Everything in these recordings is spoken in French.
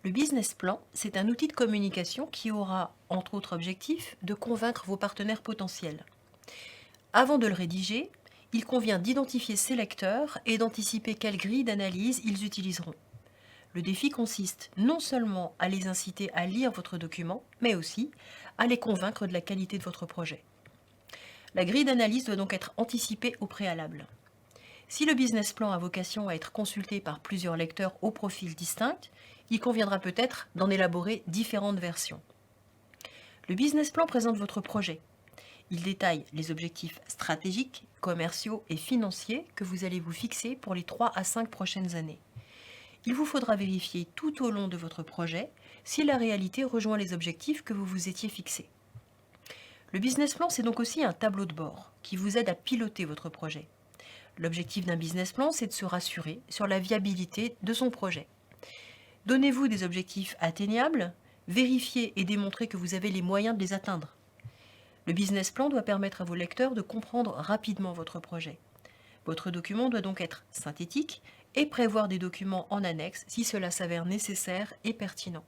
Le business plan, c'est un outil de communication qui aura, entre autres objectifs, de convaincre vos partenaires potentiels. Avant de le rédiger, il convient d'identifier ses lecteurs et d'anticiper quelle grille d'analyse ils utiliseront. Le défi consiste non seulement à les inciter à lire votre document, mais aussi à les convaincre de la qualité de votre projet. La grille d'analyse doit donc être anticipée au préalable. Si le business plan a vocation à être consulté par plusieurs lecteurs au profil distinct, il conviendra peut-être d'en élaborer différentes versions. Le business plan présente votre projet. Il détaille les objectifs stratégiques, commerciaux et financiers que vous allez vous fixer pour les 3 à 5 prochaines années. Il vous faudra vérifier tout au long de votre projet si la réalité rejoint les objectifs que vous vous étiez fixés. Le business plan, c'est donc aussi un tableau de bord qui vous aide à piloter votre projet. L'objectif d'un business plan, c'est de se rassurer sur la viabilité de son projet. Donnez-vous des objectifs atteignables, vérifiez et démontrez que vous avez les moyens de les atteindre. Le business plan doit permettre à vos lecteurs de comprendre rapidement votre projet. Votre document doit donc être synthétique et prévoir des documents en annexe si cela s'avère nécessaire et pertinent.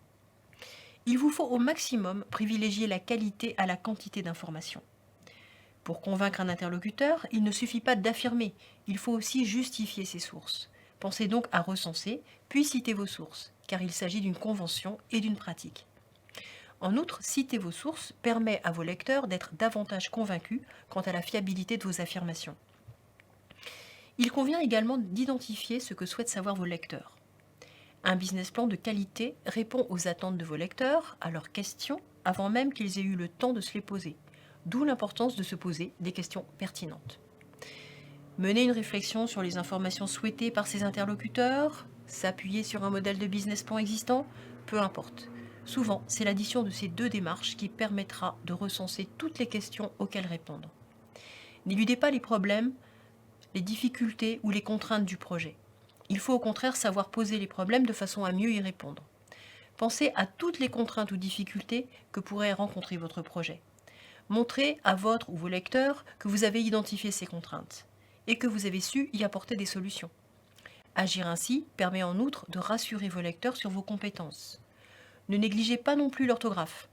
Il vous faut au maximum privilégier la qualité à la quantité d'informations. Pour convaincre un interlocuteur, il ne suffit pas d'affirmer, il faut aussi justifier ses sources. Pensez donc à recenser, puis citer vos sources, car il s'agit d'une convention et d'une pratique. En outre, citer vos sources permet à vos lecteurs d'être davantage convaincus quant à la fiabilité de vos affirmations. Il convient également d'identifier ce que souhaitent savoir vos lecteurs. Un business plan de qualité répond aux attentes de vos lecteurs, à leurs questions, avant même qu'ils aient eu le temps de se les poser. D'où l'importance de se poser des questions pertinentes. Mener une réflexion sur les informations souhaitées par ses interlocuteurs, s'appuyer sur un modèle de business plan existant, peu importe. Souvent, c'est l'addition de ces deux démarches qui permettra de recenser toutes les questions auxquelles répondre. N'éludez pas les problèmes, les difficultés ou les contraintes du projet. Il faut au contraire savoir poser les problèmes de façon à mieux y répondre. Pensez à toutes les contraintes ou difficultés que pourrait rencontrer votre projet. Montrez à votre ou vos lecteurs que vous avez identifié ces contraintes et que vous avez su y apporter des solutions. Agir ainsi permet en outre de rassurer vos lecteurs sur vos compétences. Ne négligez pas non plus l'orthographe.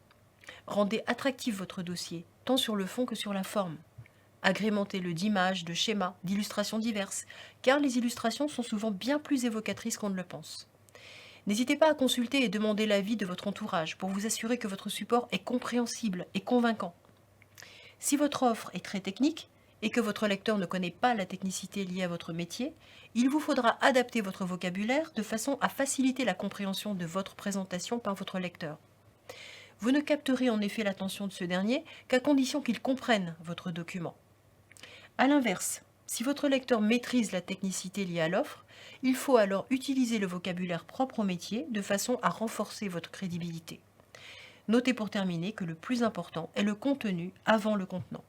Rendez attractif votre dossier, tant sur le fond que sur la forme. Agrémentez-le d'images, de schémas, d'illustrations diverses, car les illustrations sont souvent bien plus évocatrices qu'on ne le pense. N'hésitez pas à consulter et demander l'avis de votre entourage pour vous assurer que votre support est compréhensible et convaincant. Si votre offre est très technique et que votre lecteur ne connaît pas la technicité liée à votre métier, il vous faudra adapter votre vocabulaire de façon à faciliter la compréhension de votre présentation par votre lecteur. Vous ne capterez en effet l'attention de ce dernier qu'à condition qu'il comprenne votre document. A l'inverse, si votre lecteur maîtrise la technicité liée à l'offre, il faut alors utiliser le vocabulaire propre au métier de façon à renforcer votre crédibilité. Notez pour terminer que le plus important est le contenu avant le contenant.